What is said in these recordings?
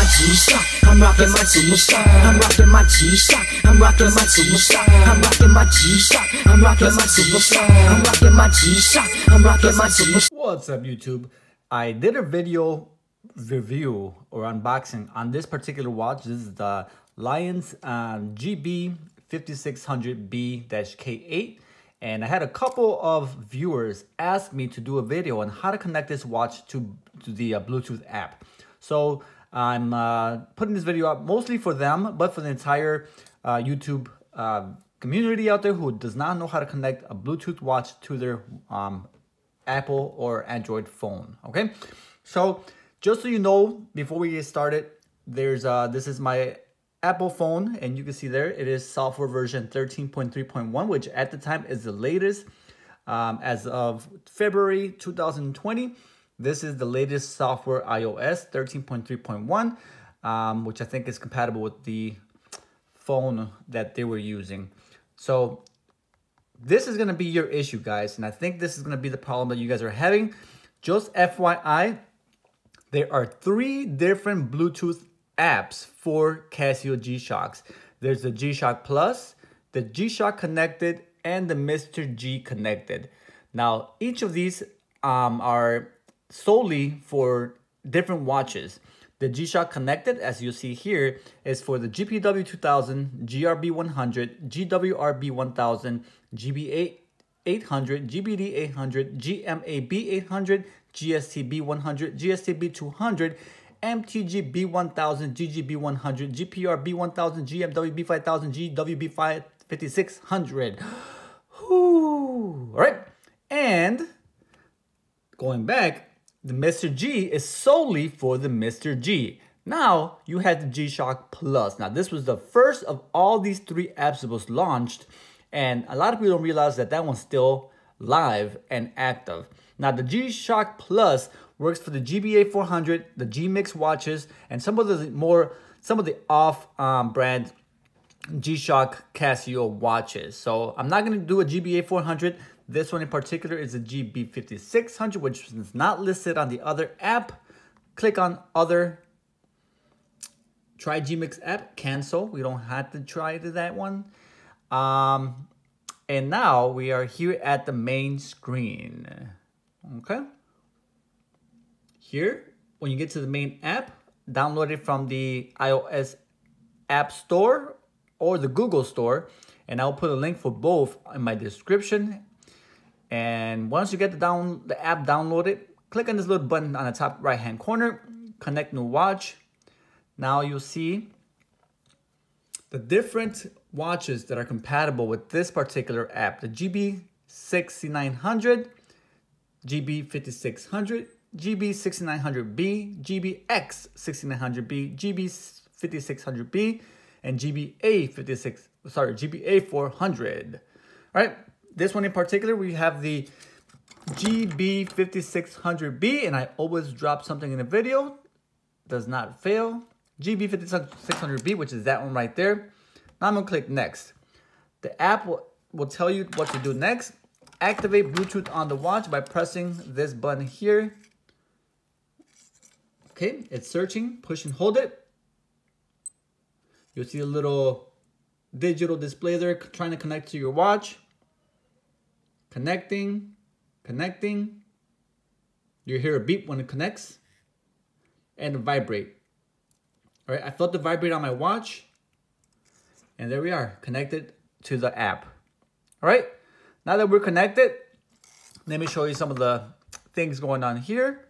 G-Shock. I'm rocking my G-Shock. I'm rocking my G-Shock. I'm rocking my G-Shock. I'm rocking my G-Shock. I'm rocking my G-Shock. I'm rocking my G-Shock. I'm rocking my G-Shock. What's up, YouTube? I did a video review or unboxing on this particular watch. This is the Lions GB5600B-K8. And I had a couple of viewers ask me to do a video on how to connect this watch to the Bluetooth app. So I'm putting this video up mostly for them, but for the entire YouTube community out there who does not know how to connect a Bluetooth watch to their Apple or Android phone. Okay, so just so you know, before we get started, there's this is my Apple phone, and you can see there it is software version 13.3.1, which at the time is the latest. As of February 2020, this is the latest software, iOS 13.3.1, which I think is compatible with the phone that they were using. So this is going to be your issue, guys, and I think this is going to be the problem that you guys are having. Just FYI, there are 3 different Bluetooth apps for Casio G-Shocks. There's the G-Shock Plus, the G-Shock Connected, and the Mr. G Connected. Now, each of these are solely for different watches. The G-Shock Connected, as you see here, is for the GPW2000, GRB100, GWRB1000, GB800, GBD800, GMAB800, GSTB100, GSTB200, MTG-B1000, GG-B100, GPR-B1000, GMW-B5000, GW-B5600. All right. And going back, the Mr. G is solely for the Mr. G. Now you have the G-Shock Plus. Now this was the first of all these 3 apps that was launched, and a lot of people don't realize that that one's still live and active. Now the G-Shock Plus works for the GBA400, the G-Mix watches, and some of the off-brand G-Shock Casio watches. So I'm not going to do a GBA400. This one in particular is a GB5600, which is not listed on the other app. Click on Other. Try G-Mix app. Cancel. We don't have to try that one. And now we are here at the main screen. Okay. Here, when you get to the main app, download it from the iOS App Store or the Google Store, and I'll put a link for both in my description. And once you get the app downloaded, click on this little button on the top right hand corner, connect new watch. Now you'll see the different watches that are compatible with this particular app: the GB6900, GB5600, GB6900B, GBX6900B, GB5600B, and GBA400. All right, this one in particular, we have the GB5600B, and I always drop something in the video, does not fail. GB5600B, which is that one right there. Now I'm gonna click next. The app will tell you what to do next. Activate Bluetooth on the watch by pressing this button here. Okay, it's searching. Push and hold it. You'll see a little digital display there trying to connect to your watch. Connecting. You hear a beep when it connects and a vibrate. All right, I felt the vibrate on my watch, and there we are, connected to the app. All right, now that we're connected, let me show you some of the things going on here.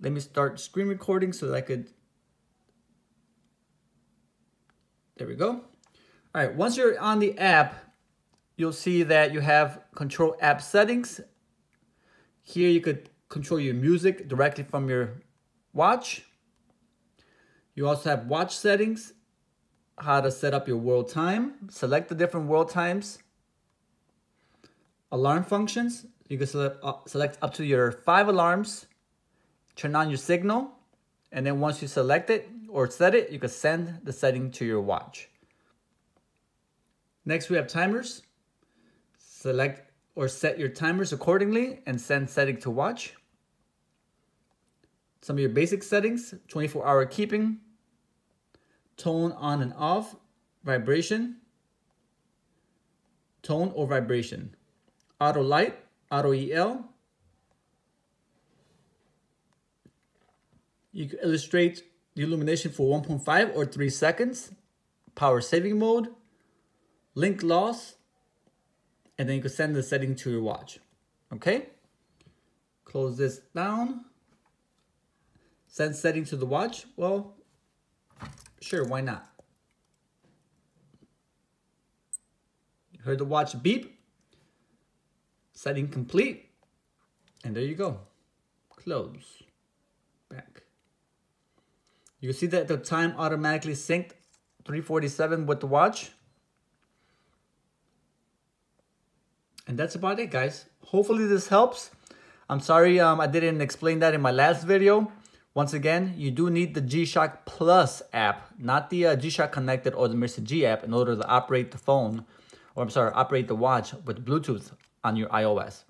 Let me start screen recording so that I could. There we go. All right, once you're on the app, you'll see that you have control app settings. Here you could control your music directly from your watch. You also have watch settings, how to set up your world time, select the different world times. Alarm functions, you can select up to your 5 alarms, turn on your signal, and then once you select it or set it, you can send the setting to your watch. Next, we have timers. Select or set your timers accordingly and send setting to watch. Some of your basic settings: 24-hour keeping, tone on and off, vibration, tone or vibration, auto light, auto EL. You can illustrate the illumination for 1.5 or 3 seconds, power saving mode, link loss, and then you can send the setting to your watch. Okay? Close this down. Send setting to the watch. Well, sure, why not? You heard the watch beep. Setting complete. And there you go. Close. Back. You can see that the time automatically synced 3:47 with the watch. And that's about it, guys. Hopefully this helps. I'm sorry I didn't explain that in my last video. Once again, you do need the G-Shock Plus app, not the G-Shock Connected or the Mr. G app in order to operate the phone, or I'm sorry, operate the watch with Bluetooth on your iOS.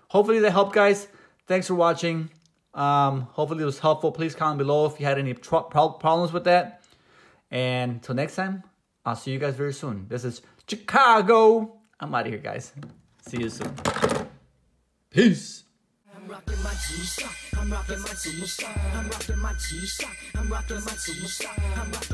Hopefully that helped, guys. Thanks for watching. Hopefully it was helpful. Please comment below if you had any problems with that. And until next time, I'll see you guys very soon. This is Chicago. I'm out of here, guys. See you soon. Peace. I'm rocking my G-Shock. I'm rocking my G-Shock. I'm rocking my G-Shock. I'm rocking my G-Shock. I'm rocking